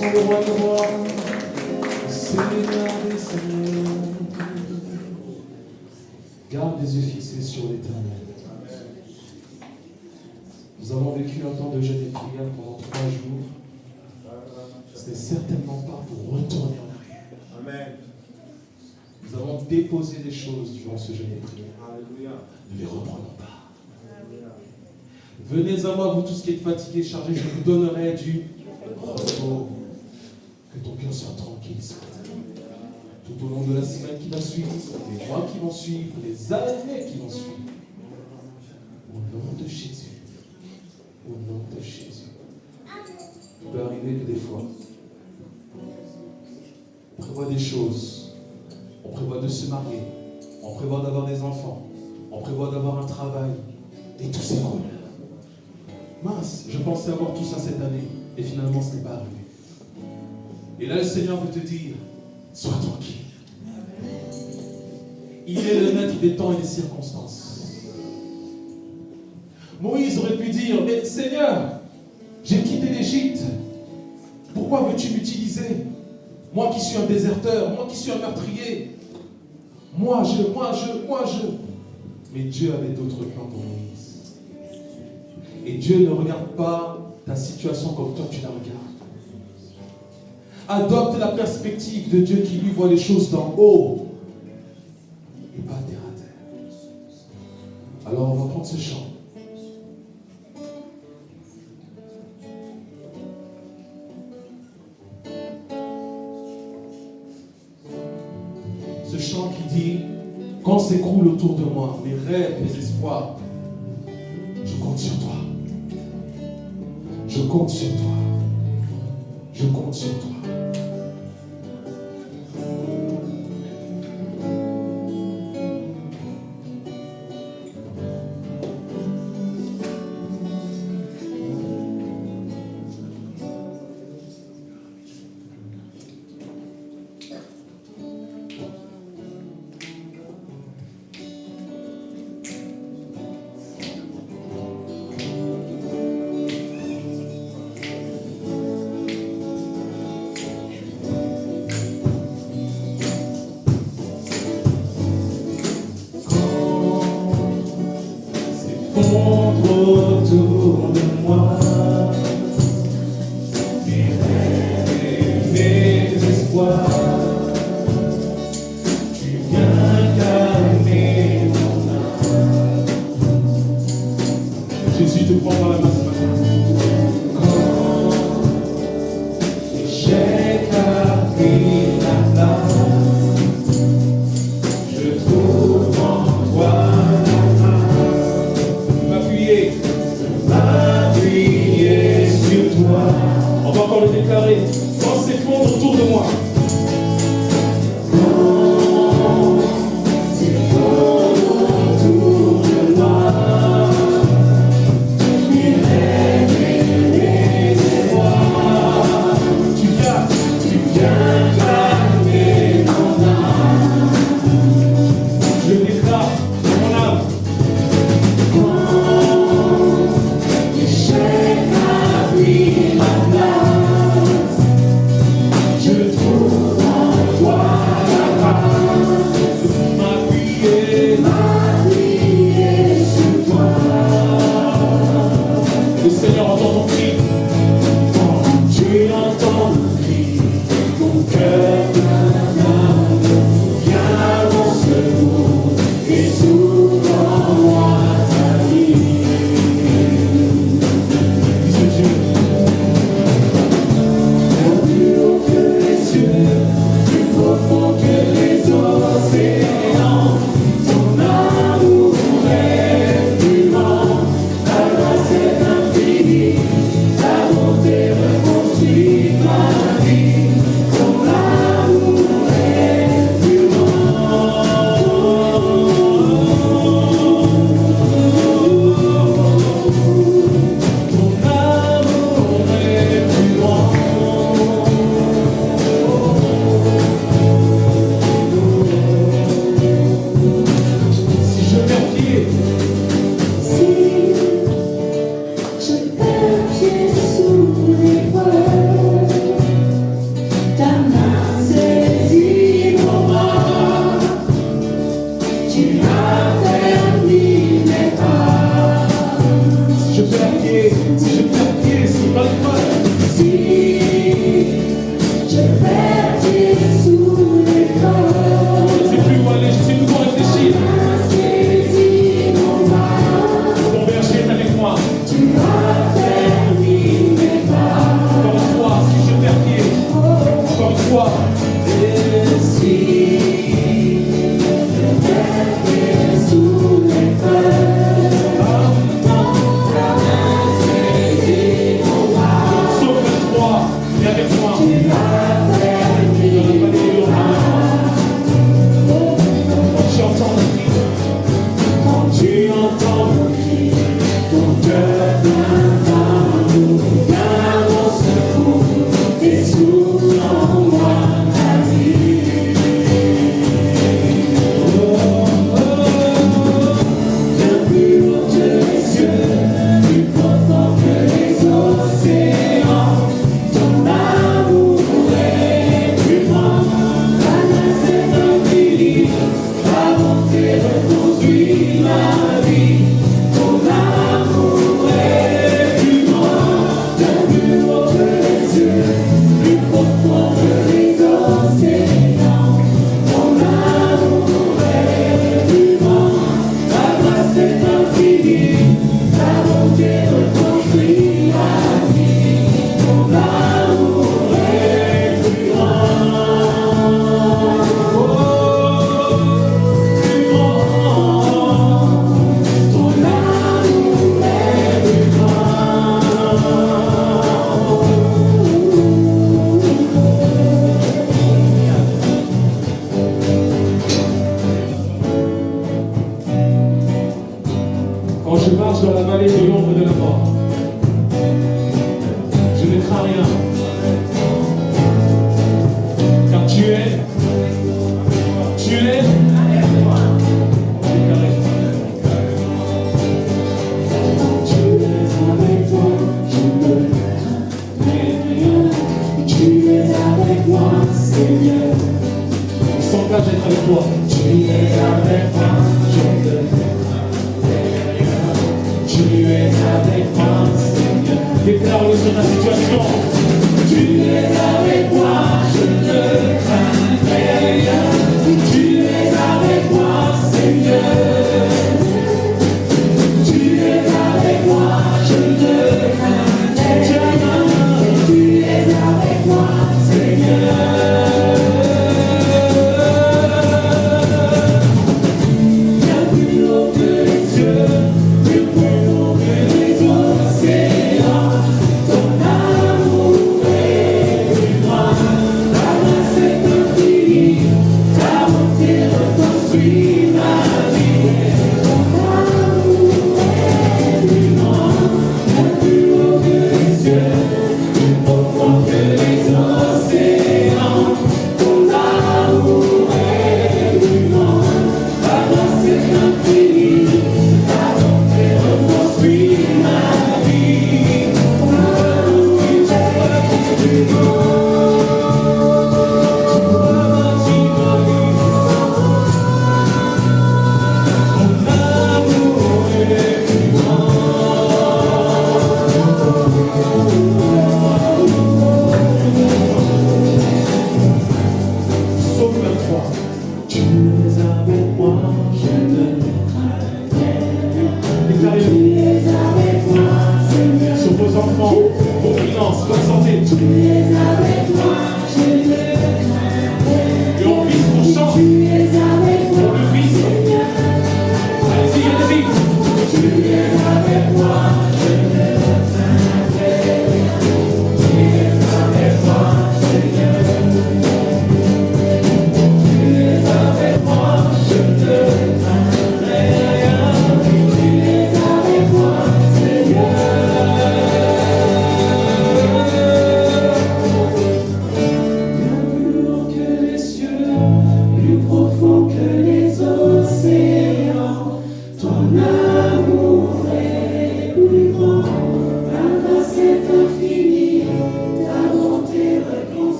le roi des rois, le Seigneur des seigneurs. Garde les yeux fixés sur l'Éternel. Nous avons vécu un temps de jeûne et prière pendant 3 jours. Ce n'est certainement pas pour retourner en arrière. Amen. Nous avons déposé des choses durant ce jeûne et prière. Alléluia. Ne les reprenons pas. Venez à moi, vous tous qui êtes fatigués, chargés, je vous donnerai du repos. Que ton cœur soit tranquille ce matin. Tout au long de la semaine qui va suivre, les mois qui vont suivre, les années qui vont suivre. Au nom de Jésus. Au nom de Jésus. Il peut arriver que des fois, on prévoit des choses. On prévoit de se marier. On prévoit d'avoir des enfants. On prévoit d'avoir un travail. Et tout s'écroule. Mince, je pensais avoir tout ça cette année. Et finalement, ce n'est pas arrivé. Et là, le Seigneur veut te dire, sois tranquille. Il est le maître des temps et des circonstances. Moïse aurait pu dire, mais Seigneur, j'ai quitté l'Égypte. Pourquoi veux-tu m'utiliser? Moi qui suis un déserteur, moi qui suis un meurtrier. Moi je. Mais Dieu avait d'autres plans pour Moïse. Et Dieu ne regarde pas ta situation comme toi tu la regardes. Adopte la perspective de Dieu qui lui voit les choses d'en haut et pas terre à terre. Alors on va prendre ce chant. Ce chant qui dit, quand s'écroule autour de moi, mes rêves, mes espoirs, je compte sur toi. Je compte sur toi. Je compte sur toi. Autour de moi, mes rêves et mes espoirs, tu viens calmer mon âme. Jésus te prend dans la main ce matin. Quand l'échec a pris la place, je trouve en toi m'appuyer sur toi. On va encore le déclarer. Quand s'effondre autour de moi. Quand s'effondre autour de moi. Mes rêves et mes espoirs. Tu viens calmer mon âme. Je déclare mon âme. Je trouve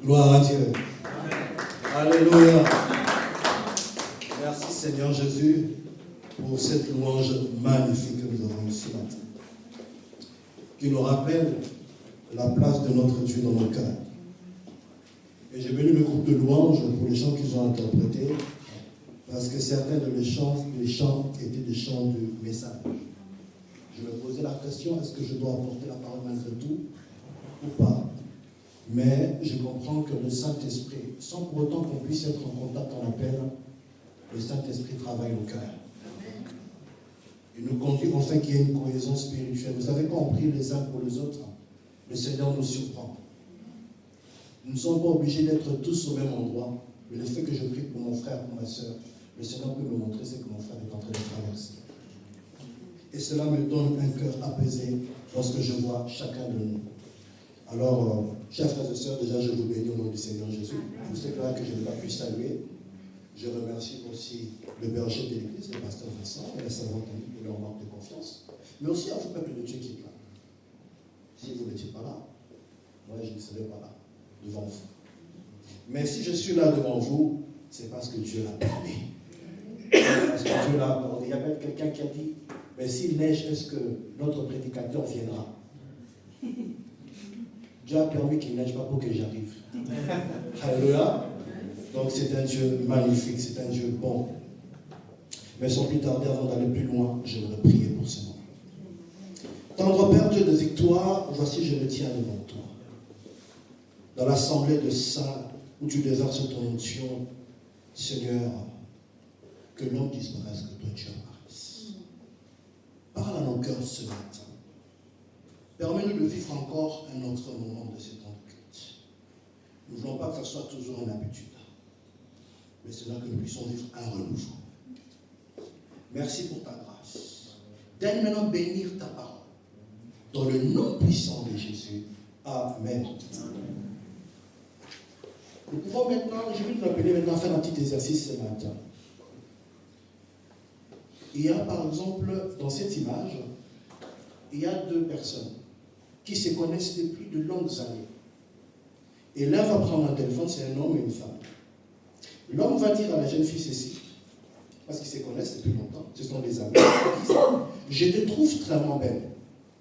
Gloire à Dieu. Alléluia. Merci Seigneur Jésus pour cette louange magnifique que nous avons eue ce matin, qui nous rappelle la place de notre Dieu dans nos cœurs. Et j'ai béni le groupe de louanges pour les chants qu'ils ont interprétés, parce que certains de les chants étaient des chants du message. Je me posais la question, est-ce que je dois apporter la parole malgré tout ou pas? Mais je comprends que le Saint-Esprit, sans pour autant qu'on puisse être en contact en appel, le Saint-Esprit travaille au cœur. Il nous conduit afin qu'il y ait une cohésion spirituelle. Vous savez, quand on prie les uns pour les autres, le Seigneur nous surprend. Nous ne sommes pas obligés d'être tous au même endroit. Mais le fait que je prie pour mon frère, pour ma soeur, le Seigneur peut me montrer ce que mon frère est en train de traverser. Et cela me donne un cœur apaisé lorsque je vois chacun de nous. Alors, chers frères et sœurs, déjà je vous bénis au nom du Seigneur Jésus. Tous ces frères que je n'ai pas pu saluer. Je remercie aussi le berger de l'église, le pasteur Vincent et la servante Annie pour leur manque de confiance. Mais aussi à vous, peuple de Dieu qui est là. Si vous n'étiez pas là, moi je ne serais pas là, devant vous. Mais si je suis là devant vous, c'est parce que Dieu l'a permis. Parce que Dieu l'a accordé. Il y a même quelqu'un qui a dit, mais s'il neige, est-ce que notre prédicateur viendra? Dieu a permis qu'il ne neige pas pour que j'arrive. Alléluia. Donc c'est un Dieu magnifique, c'est un Dieu bon. Mais sans plus tarder, avant d'aller plus loin, je voudrais prier pour ce moment. Tendre Père, Dieu de victoire, voici je me tiens devant toi. Dans l'assemblée de saints où tu déverses ton onction, Seigneur, que l'homme disparaisse, que toi tu apparaisses. Parle à nos cœurs ce matin. Permets-nous de vivre encore un autre moment de ce temps de culte. Nous ne voulons pas que ce soit toujours une habitude, mais c'est là que nous puissions vivre un renouveau. Merci pour ta grâce. Daigne maintenant bénir ta parole. Dans le nom puissant de Jésus. Amen. Nous pouvons maintenant, je vais vous appeler maintenant à faire un petit exercice ce matin. Il y a par exemple, dans cette image, il y a deux personnes qui se connaissent depuis de longues années. Et l'un va prendre un téléphone, c'est un homme et une femme. L'homme va dire à la jeune fille ceci, parce qu'ils se connaissent depuis longtemps, ce sont des amis. Je te trouve vraiment belle.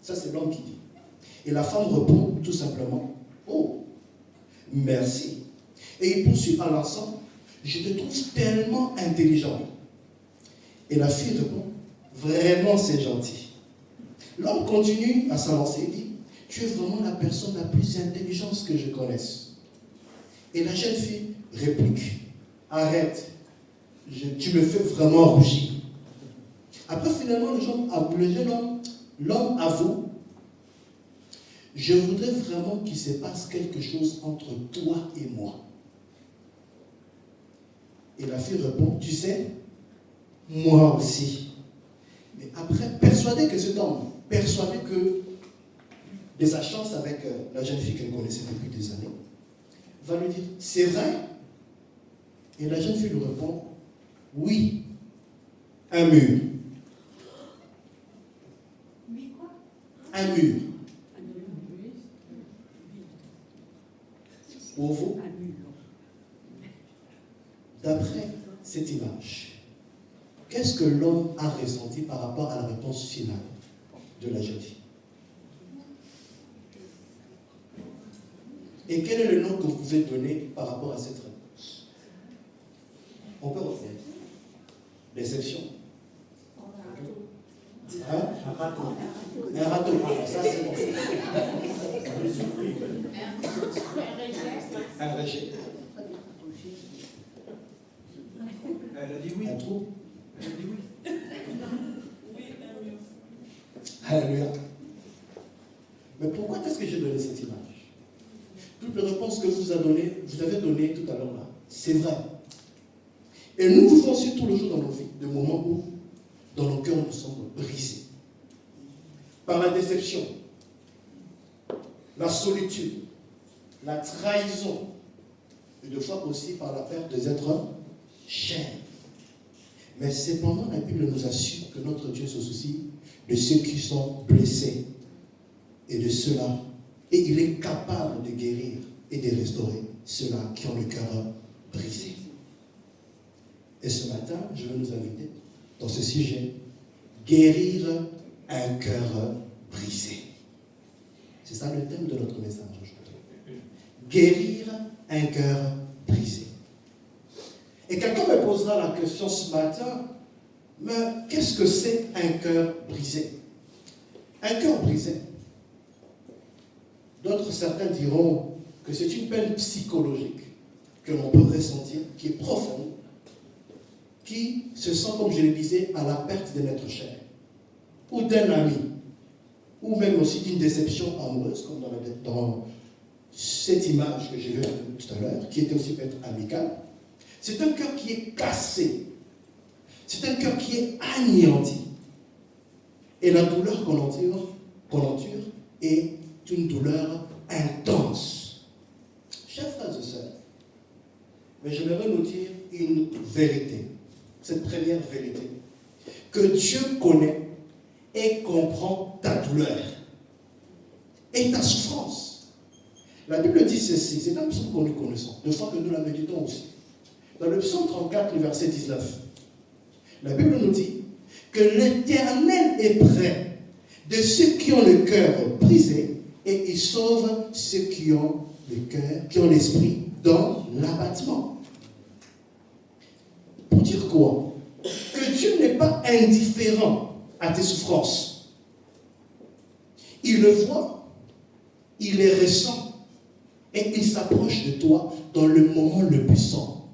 Ça, c'est l'homme qui dit. Et la femme répond tout simplement, oh, merci. Et il poursuit à l'ensemble, je te trouve tellement intelligent. Et la fille répond, vraiment c'est gentil. L'homme continue à s'avancer et dit, tu es vraiment la personne la plus intelligente que je connaisse. Et la jeune fille réplique, arrête, tu me fais vraiment rougir. Après finalement, l'homme avoue, je voudrais vraiment qu'il se passe quelque chose entre toi et moi. Et la fille répond, tu sais, moi aussi. Mais après, persuadé que cet homme, persuadé que de sa chance avec la jeune fille qu'elle connaissait depuis des années, va lui dire, c'est vrai? Et la jeune fille lui répond, oui, un mur. Oui, quoi? Un mur. Pour vous, d'après cette image, qu'est-ce que l'homme a ressenti par rapport à la réponse finale de la jeune fille? Et quel est le nom que vous pouvez donner par rapport à cette réponse? On peut refaire. Déception. Hein? Un râteau. Un râteau. Ah, ça c'est bon. Un rejet. Elle a dit oui. Un trou. Elle a dit oui. Oui, un mur. Alléluia. Mais pourquoi est-ce que j'ai donné cette image? Toutes les réponses que vous avez données tout à l'heure là, c'est vrai. Et nous vivons aussi tout le jour dans nos vies, des moments où, dans nos cœurs, nous sommes brisés. Par la déception, la solitude, la trahison, et de fois aussi par la perte des êtres chers. Mais cependant, la Bible nous assure que notre Dieu se soucie de ceux qui sont blessés et de ceux-là. Et il est capable de guérir et de restaurer ceux-là qui ont le cœur brisé. Et ce matin, je veux nous inviter dans ce sujet, guérir un cœur brisé. C'est ça le thème de notre message aujourd'hui. Guérir un cœur brisé. Et quelqu'un me posera la question ce matin, mais qu'est-ce que c'est un cœur brisé? Un cœur brisé. D'autres, certains diront, que c'est une peine psychologique que l'on peut ressentir, qui est profonde, qui se sent, comme je le disais, à la perte de notre chair, ou d'un ami, ou même aussi d'une déception amoureuse, comme dans cette image que j'ai vue tout à l'heure, qui était aussi peut-être amicale. C'est un cœur qui est cassé. C'est un cœur qui est anéanti. Et la douleur qu'on endure est une douleur intense. Chers frères et sœurs, mais j'aimerais nous dire une vérité. Cette première vérité. Que Dieu connaît et comprend ta douleur et ta souffrance. La Bible dit ceci, c'est un psaume que nous connaissons, de fois que nous la méditons aussi. Dans le psaume 34, le verset 19, la Bible nous dit que l'Éternel est près de ceux qui ont le cœur brisé et il sauve ceux qui ont le cœur, qui ont l'esprit dans l'abattement. Pour dire quoi? Que Dieu n'est pas indifférent à tes souffrances. Il le voit, il les ressent et il s'approche de toi dans le moment le plus sombre.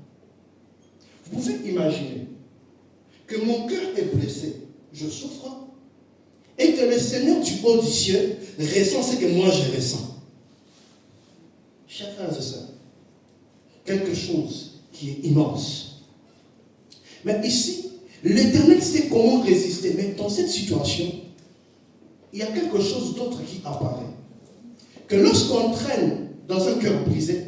Vous pouvez imaginer que mon cœur est blessé, je souffre, et que le Seigneur du haut du ciel ressent ce que moi je ressens. Chers frères et sœurs, quelque chose qui est immense. Mais ici, l'Éternel sait comment résister. Mais dans cette situation, il y a quelque chose d'autre qui apparaît. Que lorsqu'on traîne dans un cœur brisé,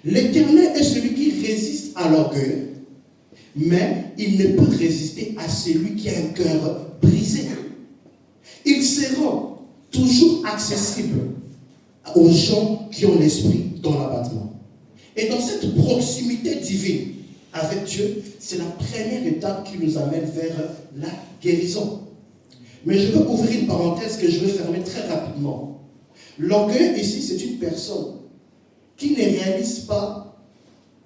l'Éternel est celui qui résiste à l'orgueil, mais il ne peut résister à celui qui a un cœur brisé. Il se rend toujours accessible aux gens qui ont l'esprit dans l'abattement. Et dans cette proximité divine avec Dieu, c'est la première étape qui nous amène vers la guérison. Mais je veux ouvrir une parenthèse que je veux fermer très rapidement. L'orgueil ici, c'est une personne qui ne réalise pas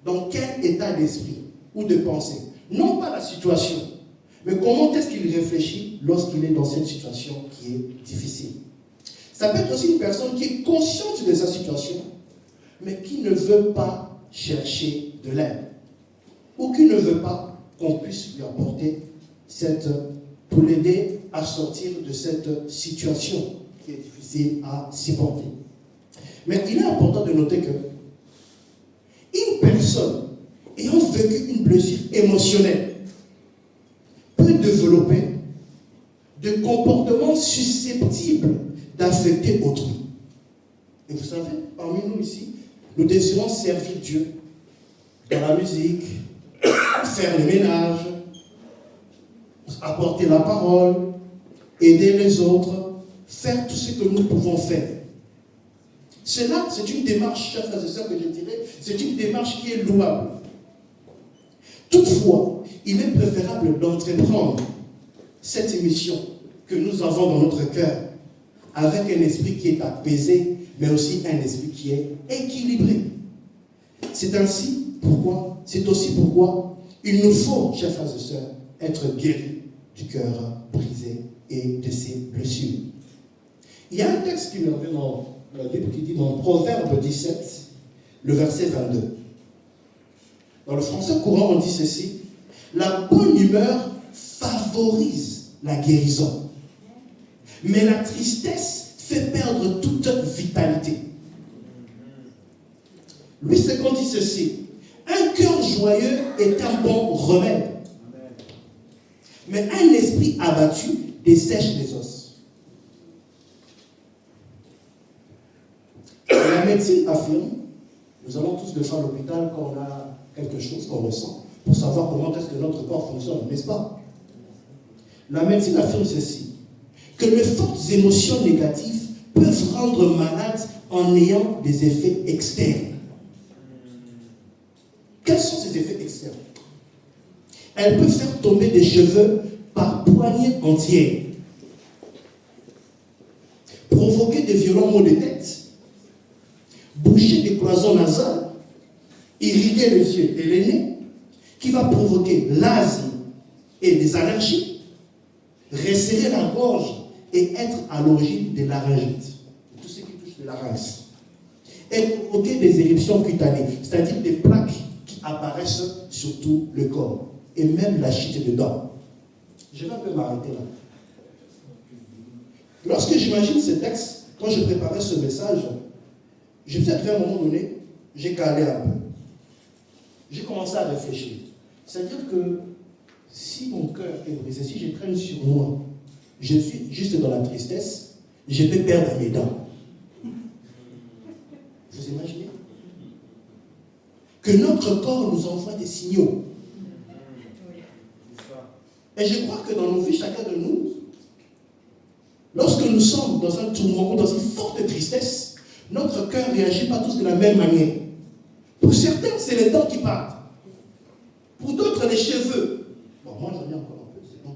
dans quel état d'esprit ou de pensée. Non pas la situation, mais comment est-ce qu'il réfléchit lorsqu'il est dans cette situation qui est difficile. Ça peut être aussi une personne qui est consciente de sa situation, mais qui ne veut pas chercher de l'aide. Ou qui ne veut pas qu'on puisse lui apporter pour l'aider à sortir de cette situation qui est difficile à supporter. Mais il est important de noter que une personne ayant vécu une blessure émotionnelle peut développer de comportements susceptibles d'affecter autrui. Et vous savez, parmi nous ici, nous désirons servir Dieu dans la musique, faire le ménage, apporter la parole, aider les autres, faire tout ce que nous pouvons faire. Cela, c'est une démarche, chers frères et sœurs, que je dirais, c'est une démarche qui est louable. Toutefois, il est préférable d'entreprendre cette mission que nous avons dans notre cœur avec un esprit qui est apaisé, mais aussi un esprit qui est équilibré. C'est aussi pourquoi il nous faut, chers frères et sœurs, être guéris du cœur brisé et de ses blessures. Il y a un texte qui me revient dans la Bible qui dit dans Proverbe 17, le verset 22. Dans le français courant, on dit ceci: la bonne humeur favorise la guérison, mais la tristesse fait perdre toute vitalité. Louis II dit ceci: un cœur joyeux est un bon remède, mais un esprit abattu dessèche les os. La médecine affirme, nous allons tous le faire à l'hôpital quand on a quelque chose qu'on ressent, pour savoir comment est-ce que notre corps fonctionne, n'est-ce pas? La médecine affirme ceci, que les fortes émotions négatives peuvent rendre malade en ayant des effets externes. Quels sont ces effets externes? Elles peuvent faire tomber des cheveux par poignées entières, provoquer de violents maux de tête, boucher des cloisons nasales, irriguer les yeux et les nez, qui va provoquer l'asthme et des allergies, resserrer la gorge et être à l'origine des laryngites, tout ce qui touche le larynx. et provoquer des éruptions cutanées, c'est-à-dire des plaques qui apparaissent sur tout le corps, et même la chute dedans. Je vais un peu m'arrêter là. Lorsque j'imagine ce texte, quand je préparais ce message, je me suis arrivé à un moment donné, j'ai calé un peu. J'ai commencé à réfléchir. C'est-à-dire que si mon cœur est brisé, si je traîne sur moi, je suis juste dans la tristesse, je peux perdre mes dents. Vous imaginez? Que notre corps nous envoie des signaux. Et je crois que dans nos vies, chacun de nous, lorsque nous sommes dans un tourment ou dans une forte tristesse, notre cœur ne réagit pas tous de la même manière. Pour certains, c'est les dents qui partent. Pour d'autres, les cheveux. Bon, moi, j'en ai encore un peu, c'est bon.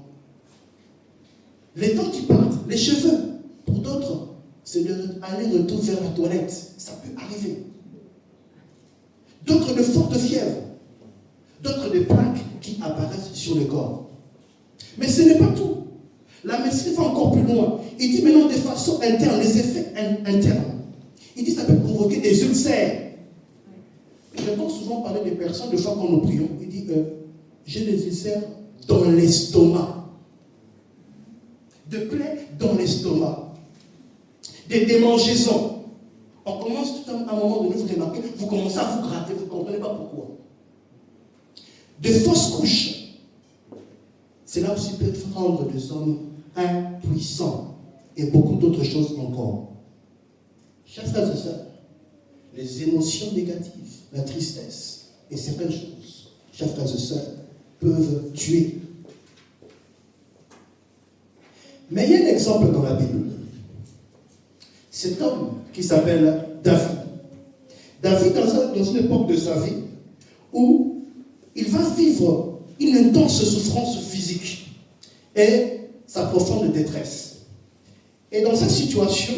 Les dents qui partent, les cheveux. Pour d'autres, c'est aller-retour vers la toilette. Ça peut arriver. D'autres, de fortes fièvres. D'autres, des plaques qui apparaissent sur le corps. Mais ce n'est pas tout. La médecine va encore plus loin. Il dit maintenant de façon interne, les effets internes. Il dit que ça peut provoquer des ulcères. J'entends souvent parler des personnes, de fois quand nous prions, il dit j'ai des ulcères dans l'estomac. De plaies dans l'estomac. Des démangeaisons. On commence tout à un moment donné, vous remarquez, vous commencez à vous gratter, vous ne comprenez pas pourquoi. De fausses couches. C'est là aussi peut rendre des hommes impuissants et beaucoup d'autres choses encore. Chers frères et sœurs, les émotions négatives, la tristesse et certaines choses, chers frères et sœurs, peuvent tuer. Mais il y a un exemple dans la Bible. Cet homme qui s'appelle David. David, dans une époque de sa vie où il va vivre une intense souffrance physique et sa profonde détresse. Et dans cette situation,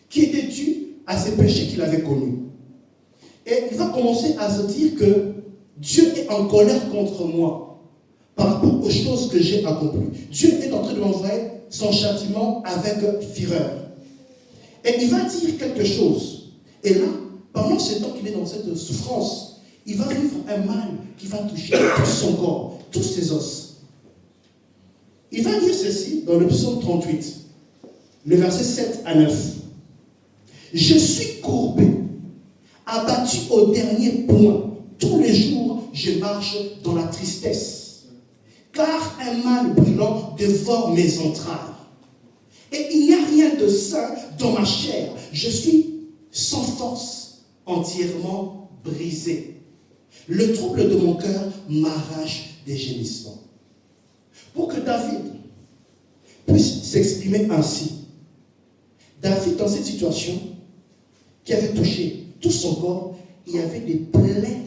qui était due à ses péchés qu'il avait connus. Et il va commencer à se dire que Dieu est en colère contre moi par rapport aux choses que j'ai accomplies. Dieu est en train de m'envoyer son châtiment avec fureur. Et il va dire quelque chose. Et là, pendant ce temps qu'il est dans cette souffrance, il va vivre un mal qui va toucher tout son corps, tous ses os. Il va dire ceci dans le psaume 38, le verset 7 à 9. Je suis courbé, abattu au dernier point. Tous les jours, je marche dans la tristesse. Car un mal brûlant dévore mes entrailles. Et il n'y a rien de sain dans ma chair. Je suis sans force, entièrement brisé. Le trouble de mon cœur m'arrache des gémissements. Pour que David puisse s'exprimer ainsi, David, dans cette situation, qui avait touché tout son corps, il y avait des plaies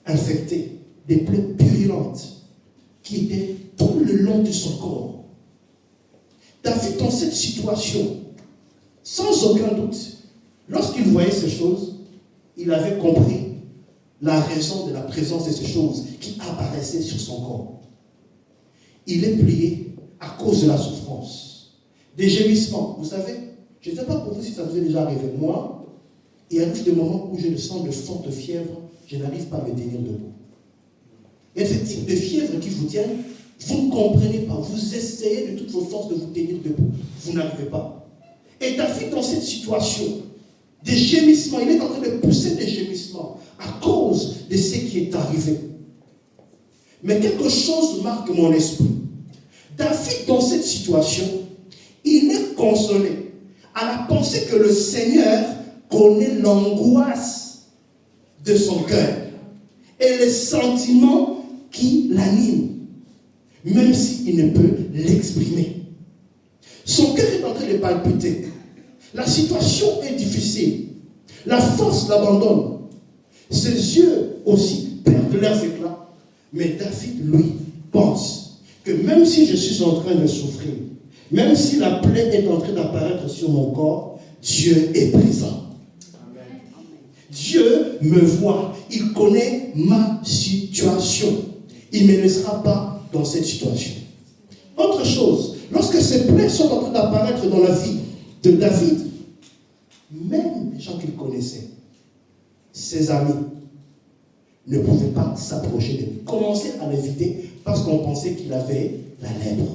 infectées, des plaies purulentes, qui étaient tout le long de son corps. David, dans cette situation, sans aucun doute, lorsqu'il voyait ces choses, il avait compris la raison de la présence de ces choses qui apparaissaient sur son corps. Il est plié à cause de la souffrance, des gémissements. Vous savez, je ne sais pas pour vous si ça vous est déjà arrivé. Moi, il y a des moments où je le sens de forte fièvre, je n'arrive pas à me tenir debout. Il y a ce type de fièvre qui vous tient, vous ne comprenez pas, vous essayez de toutes vos forces de vous tenir debout, vous n'arrivez pas. Et David, dans cette situation, des gémissements, il est en train de pousser des gémissements à cause de ce qui est arrivé. Mais quelque chose marque mon esprit. David, dans cette situation, il est consolé à la pensée que le Seigneur connaît l'angoisse de son cœur et les sentiments qui l'animent, même s'il ne peut l'exprimer. Son cœur est en train de palpiter. La situation est difficile. La force l'abandonne. Ses yeux aussi perdent leurs éclats. Mais David, lui, pense que même si je suis en train de souffrir, même si la plaie est en train d'apparaître sur mon corps, Dieu est présent. Amen. Dieu me voit. Il connaît ma situation. Il ne me laissera pas dans cette situation. Autre chose, lorsque ces plaies sont en train d'apparaître dans la vie de David, même gens qu'il connaissait, ses amis, ne pouvaient pas s'approcher de lui. Commençaient à l'éviter parce qu'on pensait qu'il avait la lèpre.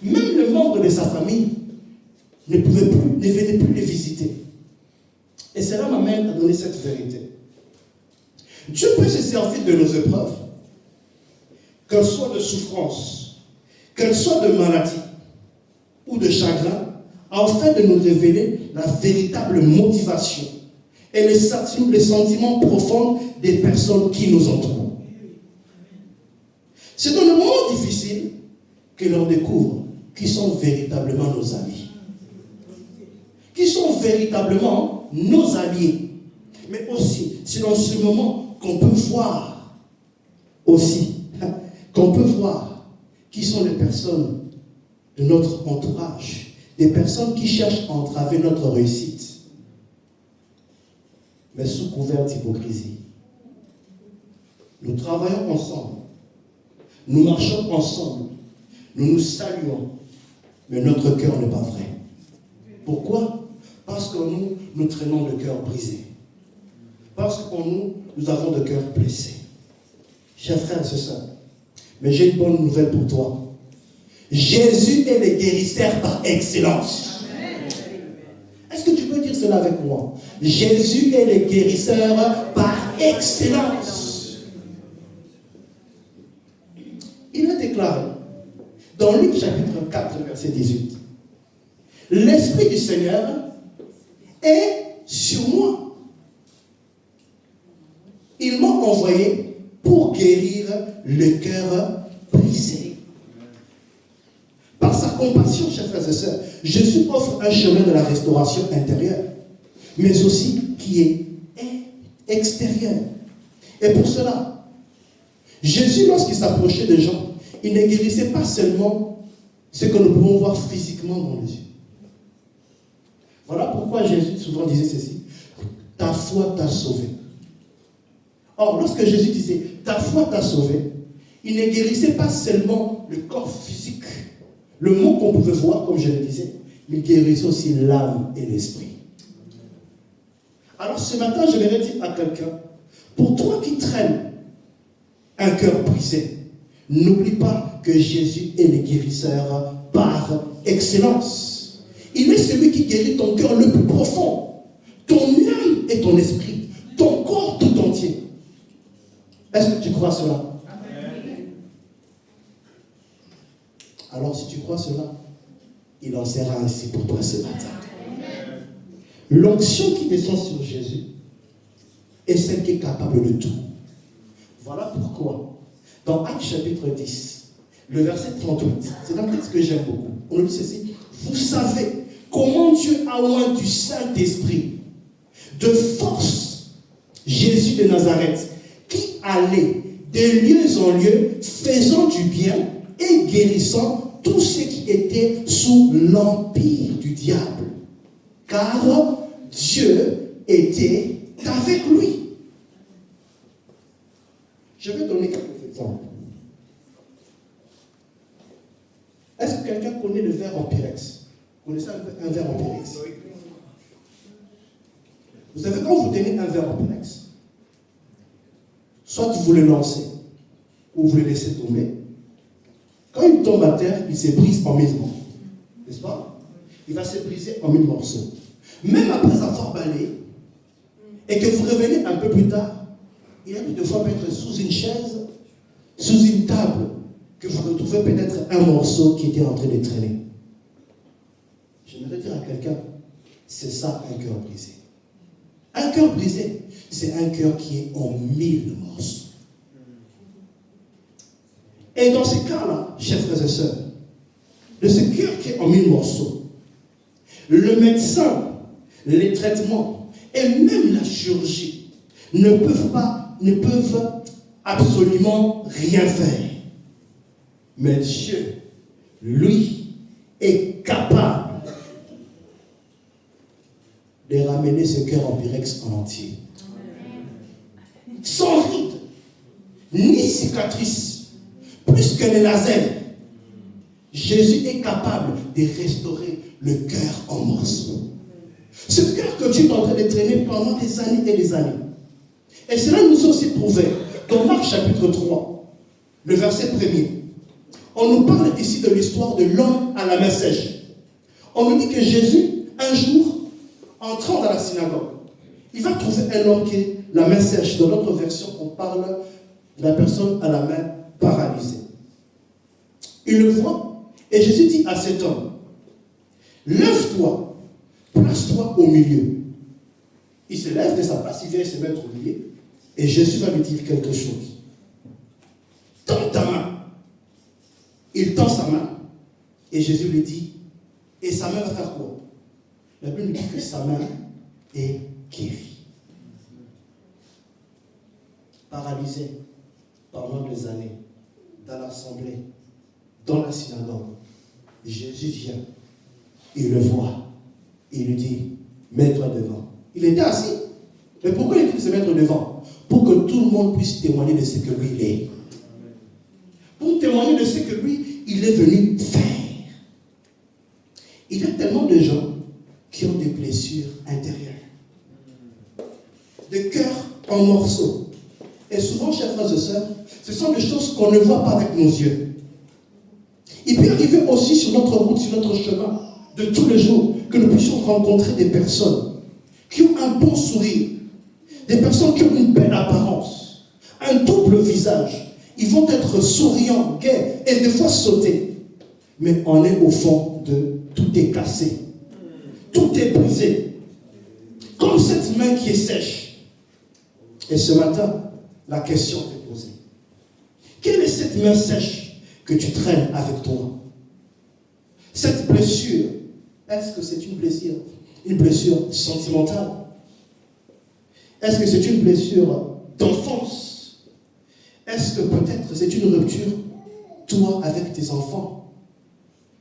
Même les membres de sa famille ne venaient plus les visiter. Et cela m'amène à donner cette vérité. Dieu peut se servir de nos épreuves, qu'elles soient de souffrance, qu'elles soient de maladie ou de chagrin, afin de nous révéler la véritable motivation et les sentiments profonds des personnes qui nous entourent. C'est dans le moment difficile que l'on découvre qui sont véritablement nos amis, qui sont véritablement nos alliés. Mais aussi, c'est dans ce moment qu'on peut voir qui sont les personnes de notre entourage, des personnes qui cherchent à entraver notre réussite, mais sous couvert d'hypocrisie. Nous travaillons ensemble, nous marchons ensemble, nous nous saluons, mais notre cœur n'est pas vrai. Pourquoi? Parce que nous traînons le cœur brisé. Parce qu'en nous avons le cœur blessé. Chers frères et sœurs, mais j'ai une bonne nouvelle pour toi. Jésus est le guérisseur par excellence. Est-ce que tu peux dire cela avec moi? Jésus est le guérisseur par excellence. Il a déclaré dans Luc chapitre 4, verset 18, l'Esprit du Seigneur est sur moi. Il m'a envoyé pour guérir le cœur brisé. Par sa compassion, chers frères et sœurs, Jésus offre un chemin de la restauration intérieure, mais aussi qui est extérieur. Et pour cela, Jésus, lorsqu'il s'approchait des gens, il ne guérissait pas seulement ce que nous pouvons voir physiquement dans les yeux. Voilà pourquoi Jésus souvent disait ceci: ta foi t'a sauvé. Or, lorsque Jésus disait ta foi t'a sauvé, il ne guérissait pas seulement le corps physique, le mot qu'on pouvait voir, comme je le disais, mais il guérissait aussi l'âme et l'esprit. Alors ce matin, je vais dire à quelqu'un, pour toi qui traînes un cœur brisé, n'oublie pas que Jésus est le guérisseur par excellence. Il est celui qui guérit ton cœur le plus profond, ton âme et ton esprit, ton corps tout entier. Est-ce que tu crois cela? Alors si tu crois cela, il en sera ainsi pour toi ce matin. L'onction qui descend sur Jésus est celle qui est capable de tout. Voilà pourquoi, dans Actes chapitre 10, le verset 38, c'est un texte que j'aime beaucoup. On nous dit ceci: vous savez comment Dieu a oint du Saint-Esprit de force Jésus de Nazareth, qui allait de lieu en lieu, faisant du bien et guérissant tous ceux qui étaient sous l'empire du diable. Car Dieu était avec lui. Je vais donner quelques exemples. Est-ce que quelqu'un connaît le verre en pyrex? Vous connaissez un verre en pyrex? Vous savez, quand vous tenez un verre en pyrex, soit vous le lancez ou vous le laissez tomber. Quand il tombe à terre, il se brise en 1000 morceaux. N'est-ce pas? Il va se briser en 1000 morceaux. Même après avoir balayé, et que vous revenez un peu plus tard, il y a des fois peut-être sous une chaise, sous une table, que vous retrouvez peut-être un morceau qui était en train de traîner. J'aimerais dire à quelqu'un, c'est ça un cœur brisé. Un cœur brisé, c'est un cœur qui est en 1000 morceaux. Et dans ces cas-là, chers frères et sœurs, de ce cœur qui est en 1000 morceaux, le médecin, les traitements et même la chirurgie ne peuvent absolument rien faire. Mais Dieu, lui, est capable de ramener ce cœur en pyrex en entier. Sans ride, ni cicatrice, plus que les lasers. Jésus est capable de restaurer le cœur en morceaux. Ce cœur que tu es en train de traîner pendant des années et des années. Et cela nous a aussi prouvé dans Marc chapitre 3, le verset 1er. On nous parle ici de l'histoire de l'homme à la main sèche. On nous dit que Jésus, un jour, entrant dans la synagogue, il va trouver un homme qui est la main sèche. Dans notre version, on parle de la personne à la main paralysée. Il le voit et Jésus dit à cet homme, lève-toi, place-toi au milieu. Il se lève de sa place, il vient se mettre au milieu et Jésus va lui dire quelque chose. Tends ta main. Il tend sa main et Jésus lui dit, et sa main va faire quoi? La Bible nous dit que sa main est guérie. Paralysé pendant des années, dans l'assemblée, dans la synagogue, Jésus vient, il le voit, il lui dit, mets-toi devant. Il était assis, mais pourquoi il dit se mettre devant? Pour que tout le monde puisse témoigner de ce que lui il est. Pour témoigner de ce que lui, il est venu faire. Il y a tellement de gens qui ont des blessures intérieures, des cœurs en morceaux. Et souvent, chers frères et sœurs, ce sont des choses qu'on ne voit pas avec nos yeux. Il peut arriver aussi sur notre route, sur notre chemin, de tous les jours, que nous puissions rencontrer des personnes qui ont un bon sourire, des personnes qui ont une belle apparence, un double visage. Ils vont être souriants, gais et des fois sauter. Mais on est au fond de tout est cassé. Tout est brisé. Comme cette main qui est sèche. Et ce matin, la question est posée. Quelle est cette main sèche que tu traînes avec toi? Cette blessure, est-ce que c'est une blessure sentimentale? Est-ce que c'est une blessure d'enfance? Est-ce que peut-être c'est une rupture, toi avec tes enfants?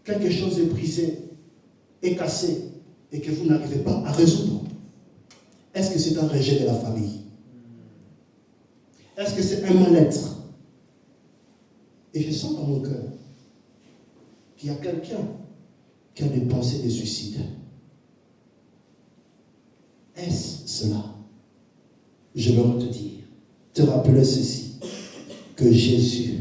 Quelque chose est brisé, est cassé, et que vous n'arrivez pas à résoudre. Est-ce que c'est un rejet de la famille? Est-ce que c'est un mal-être? Et je sens dans mon cœur qu'il y a quelqu'un qui a des pensées de suicide. Est-ce cela? Je veux te dire, te rappeler ceci, que Jésus,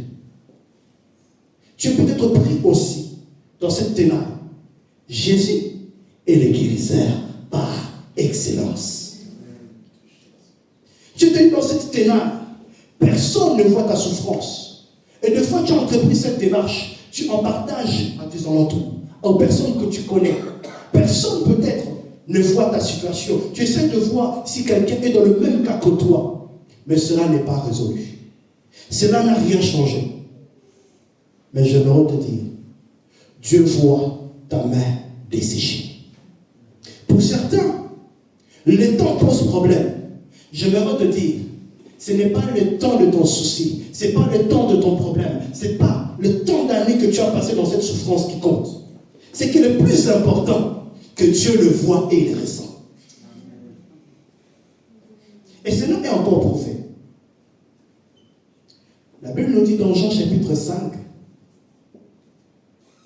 tu es peut-être pris aussi dans cette ténèbre. Jésus est le guérisseur par excellence. Tu es dans cette ténèbre, personne ne voit ta souffrance. Et des fois, tu as entrepris cette démarche, tu en partages à tes alentours, aux personnes que tu connais. Personne peut-être ne voit ta situation. Tu essaies de voir si quelqu'un est dans le même cas que toi. Mais cela n'est pas résolu. Cela n'a rien changé. Mais je veux te dire, Dieu voit ta main desséchée. Pour certains, le temps pose problème. Je veux te dire, ce n'est pas le temps de ton souci, ce n'est pas le temps de ton problème, ce n'est pas le temps d'années que tu as passé dans cette souffrance qui compte. C'est que le plus important, que Dieu le voit et il le ressent. Et cela est encore prouvé. La Bible nous dit dans Jean chapitre 5,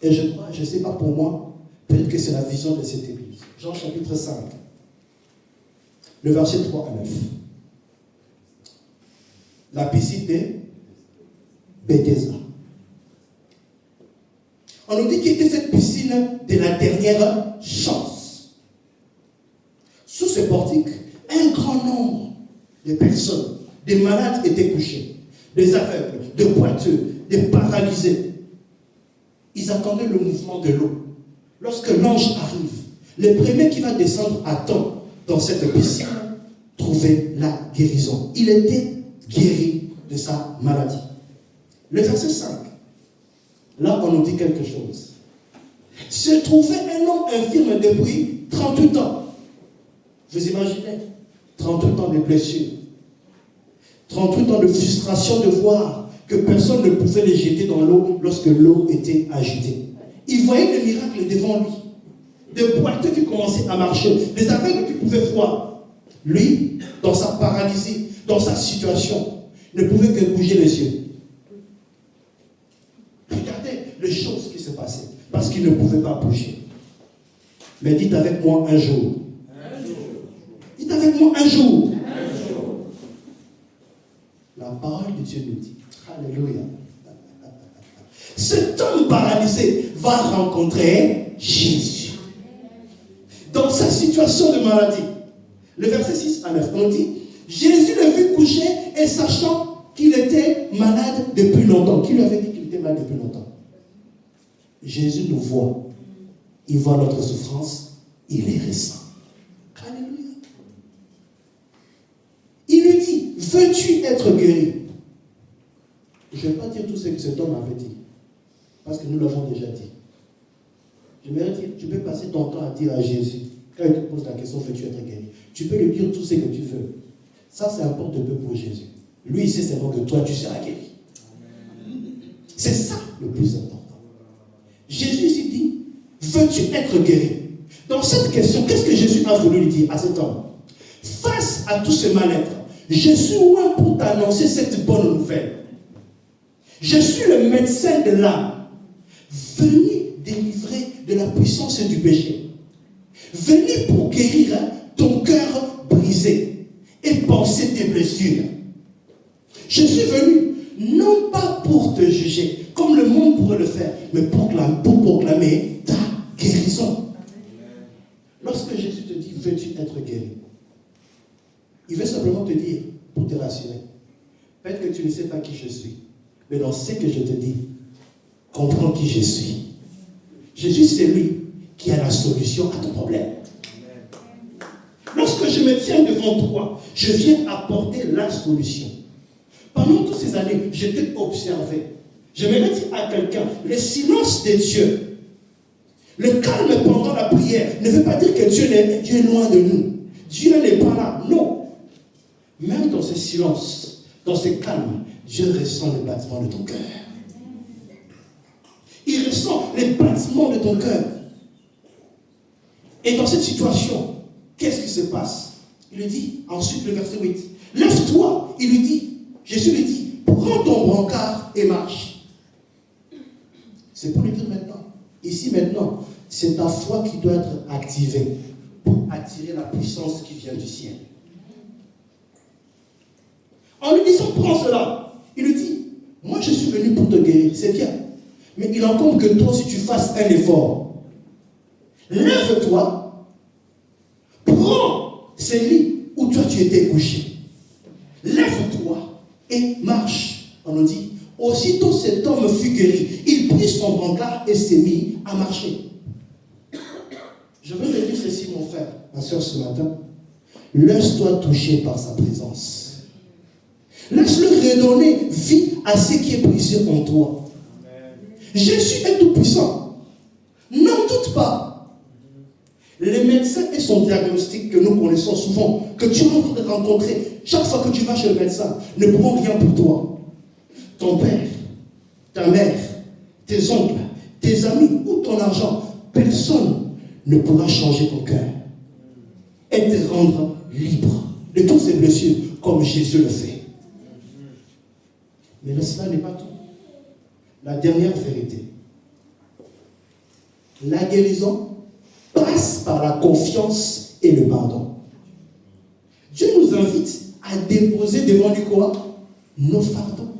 et je crois, je ne sais pas pour moi, peut-être que c'est la vision de cette église. Jean chapitre 5, le verset 3 à 9. La piscine de Bethesda. On nous dit qu'il était cette piscine de la dernière chance. Sous ce portique, un grand nombre de personnes, des malades étaient couchés, des aveugles, des boiteux, des paralysés. Ils attendaient le mouvement de l'eau. Lorsque l'ange arrive, le premier qui va descendre à temps dans cette piscine, trouver la guérison. Il était guéri de sa maladie. Le verset 5. Là, on nous dit quelque chose. Se trouvait un homme infirme depuis 38 ans. Vous imaginez? 38 ans de blessures. 38 ans de frustration de voir que personne ne pouvait les jeter dans l'eau lorsque l'eau était agitée. Il voyait le miracle devant lui. Des boiteux qui commençaient à marcher. Des aveugles qui pouvaient voir. Lui, dans sa paralysie, dans sa situation, ne pouvait que bouger les yeux. Regardez les choses qui se passaient, parce qu'il ne pouvait pas bouger. Mais dites avec moi un jour. Dites avec moi un jour. La parole de Dieu nous dit, alléluia, cet homme paralysé va rencontrer Jésus. Dans sa situation de maladie, le verset 6 à 9, on dit, Jésus le vit coucher et sachant qu'il était malade depuis longtemps. Qui lui avait dit qu'il était malade depuis longtemps? Jésus nous voit. Il voit notre souffrance. Il les ressent. Alléluia. Il lui dit, veux-tu être guéri? Je ne vais pas dire tout ce que cet homme avait dit. Parce que nous l'avons déjà dit. Je vais dire, tu peux passer ton temps à dire à Jésus, quand il te pose la question, veux-tu être guéri? Tu peux lui dire tout ce que tu veux. Ça, c'est importe peu pour Jésus. Lui, il sait seulement que toi, tu seras guéri. C'est ça le plus important. Jésus ici dit, veux-tu être guéri? Dans cette question, qu'est-ce que Jésus a voulu lui dire à cet homme? Face à tout ce mal-être, je suis loin pour t'annoncer cette bonne nouvelle. Je suis le médecin de l'âme, venu délivrer de la puissance du péché, venu pour guérir ton cœur brisé et penser tes blessures. Je suis venu non pas pour te juger, comme le monde pourrait le faire, mais pour proclamer ta guérison. Lorsque Jésus te dit, veux-tu être guéri? Il veut simplement te dire, pour te rassurer, peut-être que tu ne sais pas qui je suis, mais dans ce que je te dis, comprends qui je suis. Jésus, c'est lui qui a la solution à ton problème. Lorsque je me tiens devant toi, je viens apporter la solution. Pendant toutes ces années, je t'ai observé. J'aimerais dire à quelqu'un, le silence de Dieu, le calme pendant la prière, ne veut pas dire que Dieu est loin de nous. Dieu n'est pas là, non. Même dans ce silence, dans ce calme, Dieu ressent le battement de ton cœur. Il ressent les battements de ton cœur. Et dans cette situation, qu'est-ce qui se passe? Il lui dit, ensuite le verset 8, lève-toi, il lui dit, Jésus lui dit, prends ton brancard et marche. C'est pour lui dire maintenant, ici maintenant, c'est ta foi qui doit être activée pour attirer la puissance qui vient du ciel. En lui disant, prends cela, il lui dit, moi je suis venu pour te guérir, c'est bien. Mais il incombe que toi aussi tu fasses un effort. Lève-toi, prends ce lit où toi tu étais couché. Lève-toi et marche. On nous dit, aussitôt cet homme fut guéri, il prit son brancard et s'est mis à marcher. Je veux te dire ceci, mon frère, ma soeur, ce matin. Laisse-toi toucher par sa présence. Laisse-le redonner vie à ce qui est brisé en toi. Jésus est tout puissant. N'en doute pas. Les médecins et son diagnostic que nous connaissons souvent, que tu vas rencontrer chaque fois que tu vas chez le médecin, ne pourront rien pour toi. Ton père, ta mère, tes oncles, tes amis ou ton argent, personne ne pourra changer ton cœur et te rendre libre de toutes ces blessures comme Jésus le fait. Mais cela n'est pas tout. La dernière vérité. La guérison passe par la confiance et le pardon. Dieu nous invite à déposer devant lui quoi? Nos fardeaux,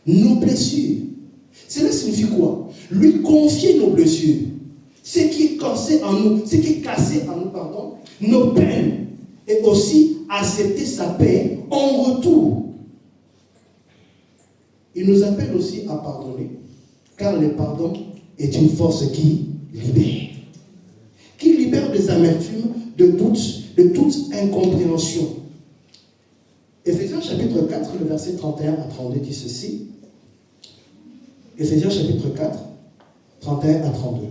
nos blessures. Cela signifie quoi? Lui confier nos blessures, ce qui est cassé en nous, pardon, nos peines, et aussi accepter sa paix en retour. Il nous appelle aussi à pardonner, car le pardon est une force qui libère des amertumes, de doutes, de toute incompréhension. Éphésiens chapitre 4, le verset 31 à 32 dit ceci. Éphésiens chapitre 4, 31 à 32.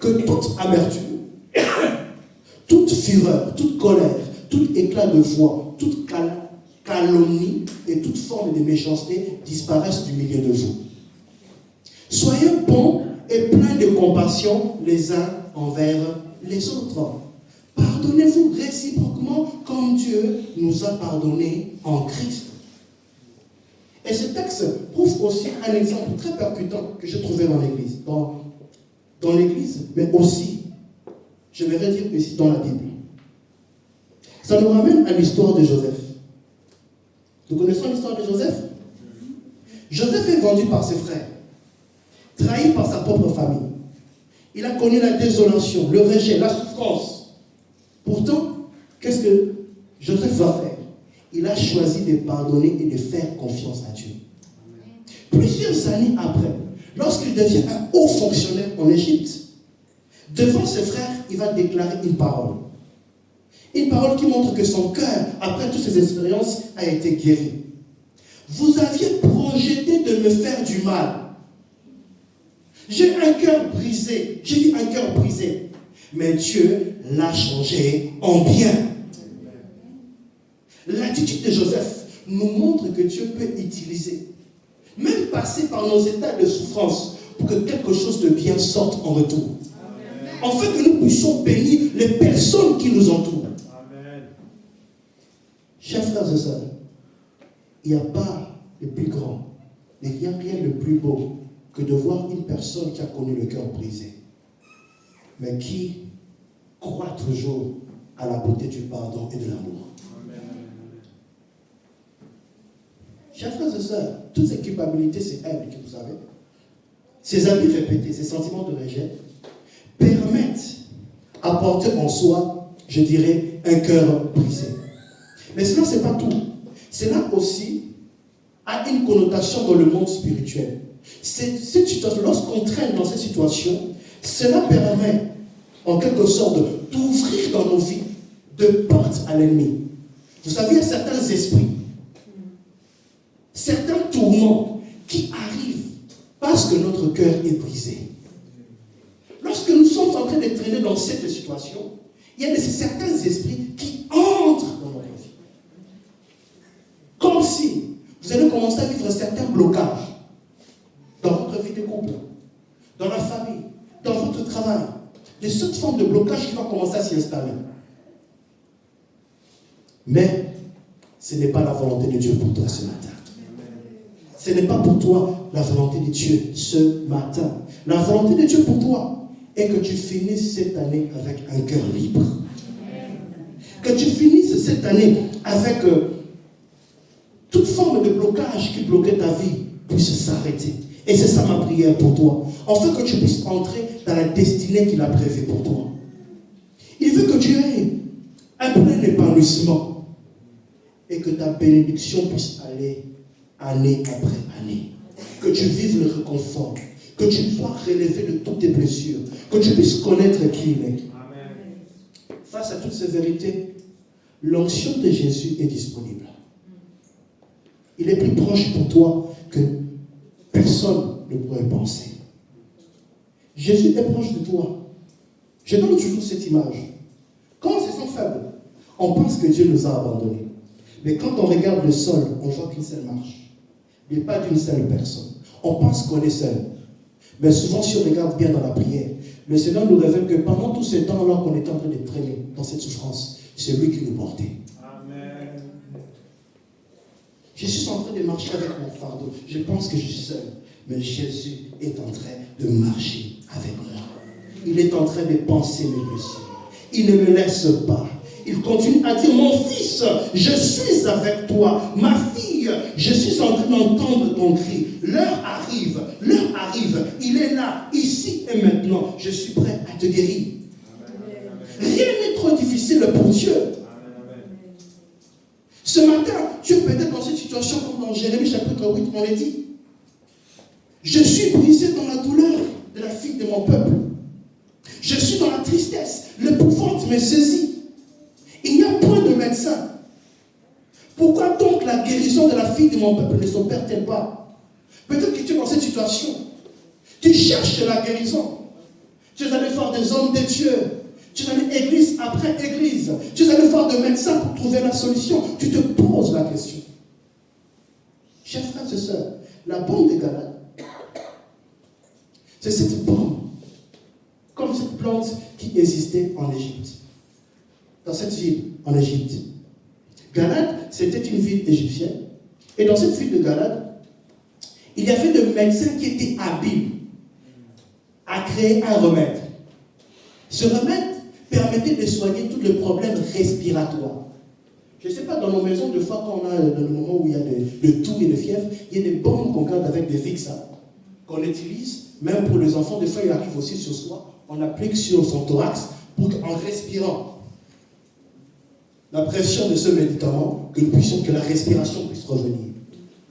Que toute amertume, toute fureur, toute colère, tout éclat de voix, toute calomnie et toute forme de méchanceté disparaissent du milieu de vous. Soyez bons et pleins de compassion les uns envers les autres. Pardonnez-vous réciproquement comme Dieu nous a pardonné en Christ. Et ce texte prouve aussi un exemple très percutant que j'ai trouvé dans l'Église. Dans l'Église, mais aussi, je vais dire ici dans la Bible. Ça nous ramène à l'histoire de Joseph. Nous connaissons l'histoire de Joseph? Joseph est vendu par ses frères, trahi par sa propre famille. Il a connu la désolation, le rejet, la souffrance. Pourtant, qu'est-ce que Joseph va faire? Il a choisi de pardonner et de faire confiance à Dieu. Plusieurs années après, lorsqu'il devient un haut fonctionnaire en Égypte, devant ses frères, il va déclarer une parole. Une parole qui montre que son cœur, après toutes ces expériences, a été guéri. Vous aviez projeté de me faire du mal. J'ai un cœur brisé. J'ai eu un cœur brisé. Mais Dieu l'a changé en bien. L'attitude de Joseph nous montre que Dieu peut utiliser, même passer par nos états de souffrance, pour que quelque chose de bien sorte en retour. En fait, que nous puissions bénir les personnes qui nous entourent. Amen. Chers frères et sœurs, il n'y a pas le plus grand, il n'y a rien de plus beau que de voir une personne qui a connu le cœur brisé, mais qui croit toujours à la beauté du pardon et de l'amour. Chers frères et sœurs, toutes ces culpabilités, ces haines que vous avez, ces abus répétés, ces sentiments de rejet, permettent à porter en soi, je dirais, un cœur brisé. Mais cela, ce n'est pas tout. Cela aussi a une connotation dans le monde spirituel. Lorsqu'on traîne dans cette situation, cela permet, en quelque sorte, d'ouvrir dans nos vies de portes à l'ennemi. Vous savez, il y a certains esprits, certains tourments qui arrivent parce que notre cœur est brisé. Lorsque nous sommes en train de traîner dans cette situation, il y a certains esprits qui entrent dans notre vie. Comme si vous allez commencer à vivre certains blocages dans votre vie de couple, dans la famille, dans votre travail. De cette forme de blocage qui va commencer à s'y installer. Mais ce n'est pas la volonté de Dieu pour toi ce matin. Ce n'est pas pour toi la volonté de Dieu ce matin. La volonté de Dieu pour toi est que tu finisses cette année avec un cœur libre. Que tu finisses cette année avec toute forme de blocage qui bloquait ta vie puisse s'arrêter. Et c'est ça ma prière pour toi. Afin que tu puisses entrer dans la destinée qu'il a prévue pour toi. Il veut que tu aies un plein épanouissement et que ta bénédiction puisse aller année après année. Que tu vives le réconfort. Que tu sois relevé de toutes tes blessures. Que tu puisses connaître qui il est. Amen. Face à toutes ces vérités, l'onction de Jésus est disponible. Il est plus proche pour toi que personne ne pourrait penser. Jésus est proche de toi. Je donne toujours cette image. Quand on se sent faible, on pense que Dieu nous a abandonnés. Mais quand on regarde le sol, on voit qu'une seule marche. Il n'y a pas d'une seule personne. On pense qu'on est seul. Mais souvent, si on regarde bien dans la prière, le Seigneur nous révèle que pendant tout ce temps-là qu'on était en train de traîner dans cette souffrance, c'est lui qui nous portait. Amen. Je suis en train de marcher avec mon fardeau. Je pense que je suis seul. Mais Jésus est en train de marcher avec moi. Il est en train de penser mes blessures. Il ne me laisse pas. Il continue à dire, mon fils, je suis avec toi. Ma fille, je suis en train d'entendre ton cri. L'heure arrive. Il est là, ici et maintenant. Je suis prêt à te guérir. Amen. Rien n'est trop difficile pour Dieu. Amen. Ce matin, tu es peut-être dans cette situation comme dans Jérémie chapitre 8, on l'a dit. Je suis brisé dans la douleur de la fille de mon peuple. Je suis dans la tristesse. L'épouvante me saisit. Il n'y a point de médecin. Pourquoi donc la guérison de la fille de mon peuple ne s'opère-t-elle pas? Peut-être que tu es dans cette situation. Tu cherches la guérison. Tu es allé voir des hommes de Dieu. Tu es allé église après église. Tu es allé voir des médecins pour trouver la solution. Tu te poses la question. Chers frères et sœurs, la bombe de Galade, c'est cette bombe, comme cette plante qui existait en Égypte. Dans cette ville, en Égypte. Galade, c'était une ville égyptienne. Et dans cette ville de Galade, il y avait des médecins qui étaient habiles à créer un remède. Ce remède permettait de soigner tous les problèmes respiratoires. Je ne sais pas, dans nos maisons, de fois, quand on a dans le moment où il y a de toux et de fièvre, il y a des bombes qu'on garde avec des Vicks, qu'on utilise, même pour les enfants, des fois, il arrive aussi sur soi, on applique sur son thorax pour qu'en respirant la pression de ce médicament, que la respiration puisse revenir.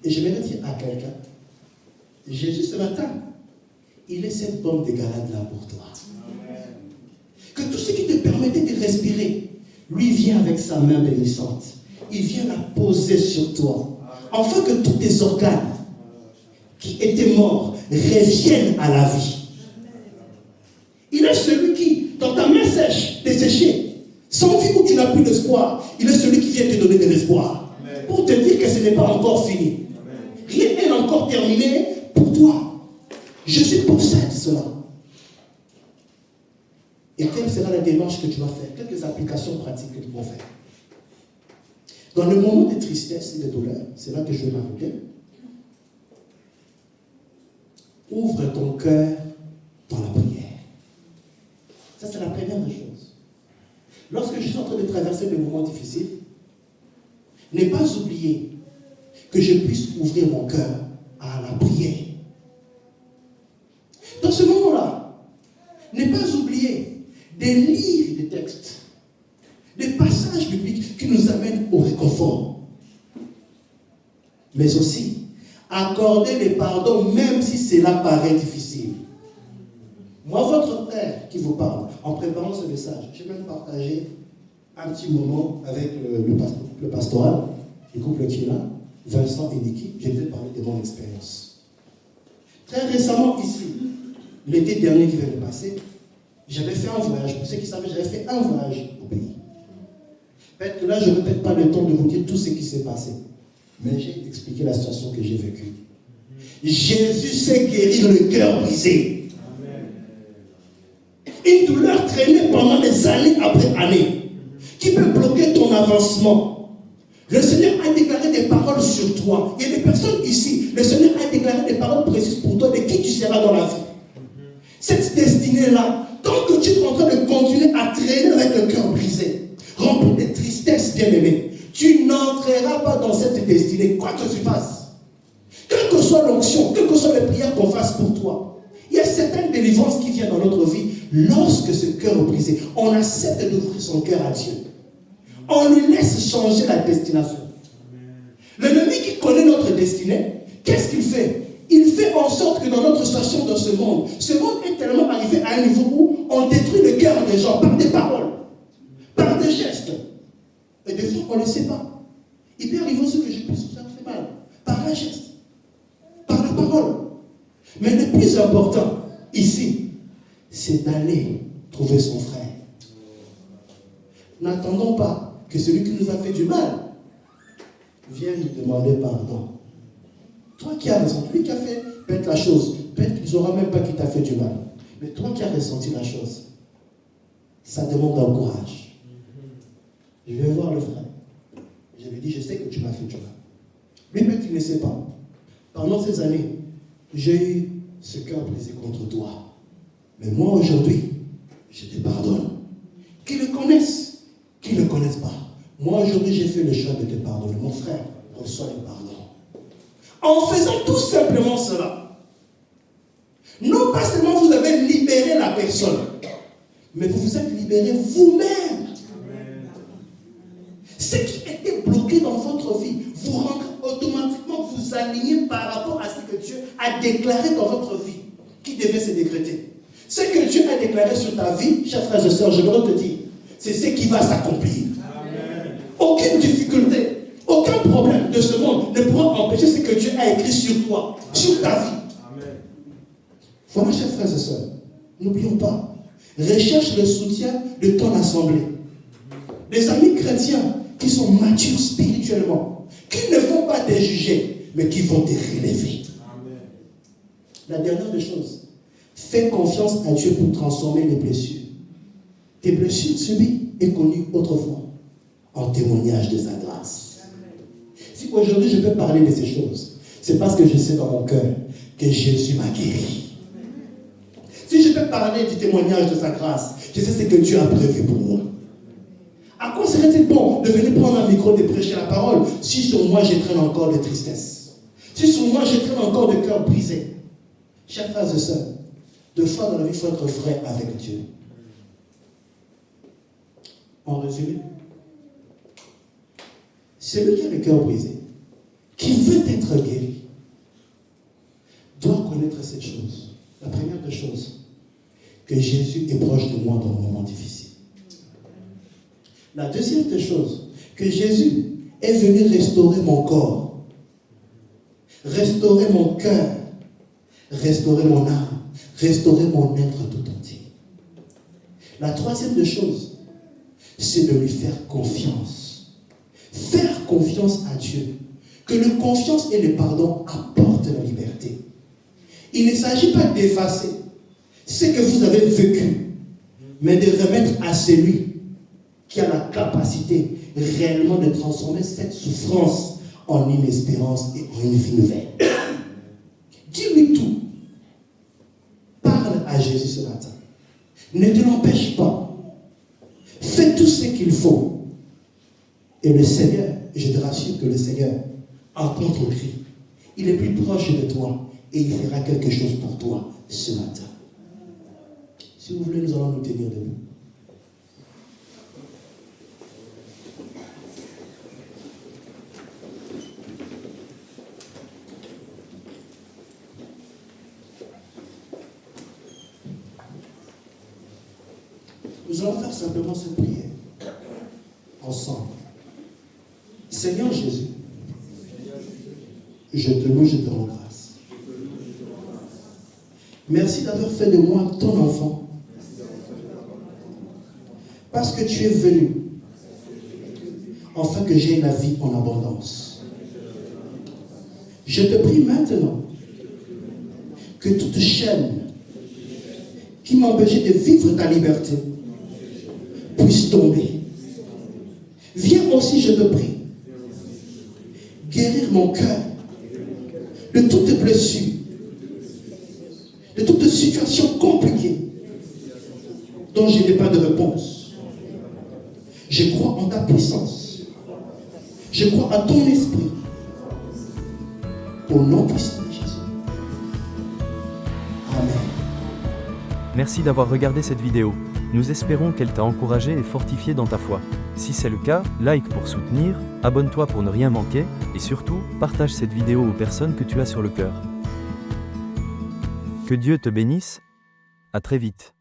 Et je vais dire à quelqu'un, Jésus ce matin, il est cette bombe de galade là pour toi. Amen. Que tout ce qui te permettait de respirer, lui vient avec sa main bénissante. Il vient la poser sur toi. Afin que tous tes organes qui étaient morts reviennent à la vie. Il est celui qui, dans ta main sèche, desséchée, sans vie où tu n'as plus d'espoir, il est celui qui vient te donner de l'espoir. Pour te dire que ce n'est pas encore fini. Rien n'est encore terminé pour toi. Jésus possède cela. Et quelle sera la démarche que tu vas faire? Quelques applications pratiques que tu vas faire. Dans le moment de tristesse et de douleur, c'est là que je vais m'arrêter. Ouvre ton cœur dans la prière. Ça, c'est la première des choses. Lorsque je suis en train de traverser des moments difficiles, n'ai pas oublié que je puisse ouvrir mon cœur à la prière. Dans ce moment-là, n'ai pas oublié de lire des textes, des passages bibliques qui nous amènent au réconfort. Mais aussi, accorder le pardon même si cela paraît difficile. Moi, votre père qui vous parle, en préparant ce message, j'ai même partagé un petit moment avec le pastoral, le couple qui est là, Vincent et Niki. J'ai peut-être parlé de mon expérience. Très récemment ici, l'été dernier qui vient de passer, j'avais fait un voyage. Pour ceux qui savent, j'avais fait un voyage au pays. Peut-être que là, je n'ai peut-être pas le temps de vous dire tout ce qui s'est passé. Mais j'ai expliqué la situation que j'ai vécue. Jésus sait guérir le cœur brisé. Une douleur traînée pendant des années après années, qui peut bloquer ton avancement. Le Seigneur a déclaré des paroles sur toi. Il y a des personnes ici, le Seigneur a déclaré des paroles précises pour toi de qui tu seras dans la vie. Cette destinée-là, tant que tu es en train de continuer à traîner avec le cœur brisé, rempli de tristesse, bien-aimé, tu n'entreras pas dans cette destinée, quoi que tu fasses. Quelle que soit l'onction, quelles que soient les prières qu'on fasse pour toi, il y a certaines délivrances qui viennent dans notre vie lorsque ce cœur est brisé. On accepte d'ouvrir son cœur à Dieu. On lui laisse changer la destination. L'ennemi qui connaît notre destinée, qu'est-ce qu'il fait? Il fait en sorte que dans notre situation dans ce monde est tellement arrivé à un niveau où on détruit le cœur des gens par des paroles, par des gestes. Et des fois, on ne le sait pas. Il peut arriver aussi que je puisse vous faire mal, par un geste, par la parole. Mais le plus important, ici, c'est d'aller trouver son frère. N'attendons pas que celui qui nous a fait du mal vienne nous demander pardon. Toi qui as ressenti, lui qui a fait peut-être la chose, peut-être qu'il ne saura même pas qui t'a fait du mal. Mais toi qui as ressenti la chose, ça demande un courage. Je vais voir le frère. Je lui dis, je sais que tu m'as fait du mal. Lui, peut-être qu'il ne sait pas. Pendant ces années, j'ai eu ce cœur brisé contre toi. Mais moi, aujourd'hui, je te pardonne. Qu'ils le connaissent, qu'ils ne le connaissent pas. Moi, aujourd'hui, j'ai fait le choix de te pardonner. Mon frère, reçois le pardon. En faisant tout simplement cela, non pas seulement vous avez libéré la personne, mais vous vous êtes libéré vous-même. Ce qui était bloqué dans votre vie, vous rentrez automatiquement, vous alignez par rapport à ce que Dieu a déclaré dans votre vie, qui devait se décréter. Ce que Dieu a déclaré sur ta vie, chers frères et sœurs, je voudrais te dire, c'est ce qui va s'accomplir. Aucune difficulté, aucun problème de ce monde ne pourra empêcher ce que Dieu a écrit sur toi, sur ta vie. Amen. Voilà, chers frères et sœurs, n'oublions pas, recherche le soutien de ton assemblée. Des amis chrétiens qui sont matures spirituellement, qui ne vont pas te juger, mais qui vont te relever. Amen. La dernière des choses, fais confiance à Dieu pour transformer les blessures. Tes blessures subies et connues autrefois, en témoignage de sa grâce. Si aujourd'hui je peux parler de ces choses, c'est parce que je sais dans mon cœur que Jésus m'a guéri. Si je peux parler du témoignage de sa grâce, je sais ce que Dieu a prévu pour moi. À quoi ça serait-il bon de venir prendre un micro et de prêcher la parole si sur moi je traîne encore de tristesse, si sur moi je traîne encore de cœur brisé? Chers frères et sœurs, deux fois dans la vie, il faut être vrai avec Dieu. En résumé, celui qui a le cœur brisé, qui veut être guéri, doit connaître cette chose. La première des choses, que Jésus est proche de moi dans le moment difficile. La deuxième des choses, que Jésus est venu restaurer mon corps, restaurer mon cœur, restaurer mon âme, restaurer mon être tout entier. La troisième des choses, c'est de lui faire confiance. Faire confiance à Dieu. Que la confiance et le pardon apportent la liberté. Il ne s'agit pas d'effacer ce que vous avez vécu, mais de remettre à celui qui a la capacité réellement de transformer cette souffrance en une espérance et en une vie nouvelle. Dis-lui tout. Parle à Jésus ce matin. Ne te l'empêche pas. Fais tout ce qu'il faut. Et le Seigneur, je te rassure que le Seigneur entend ton cri. Il est plus proche de toi et il fera quelque chose pour toi ce matin. Si vous voulez, nous allons nous tenir debout. Nous allons faire simplement cette prière ensemble. Seigneur Jésus, je te loue, je te rends grâce. Merci d'avoir fait de moi ton enfant. Parce que tu es venu afin que j'aie la vie en abondance. Je te prie maintenant que toute chaîne qui m'empêchait de vivre ta liberté puisse tomber. Viens aussi, je te prie, guérir mon cœur de toutes blessures, de toute situation compliquée dont je n'ai pas de réponse. Je crois en ta puissance. Je crois à ton esprit. Au nom puissant de Jésus. Amen. Merci d'avoir regardé cette vidéo. Nous espérons qu'elle t'a encouragé et fortifié dans ta foi. Si c'est le cas, like pour soutenir, abonne-toi pour ne rien manquer, et surtout, partage cette vidéo aux personnes que tu as sur le cœur. Que Dieu te bénisse. À très vite.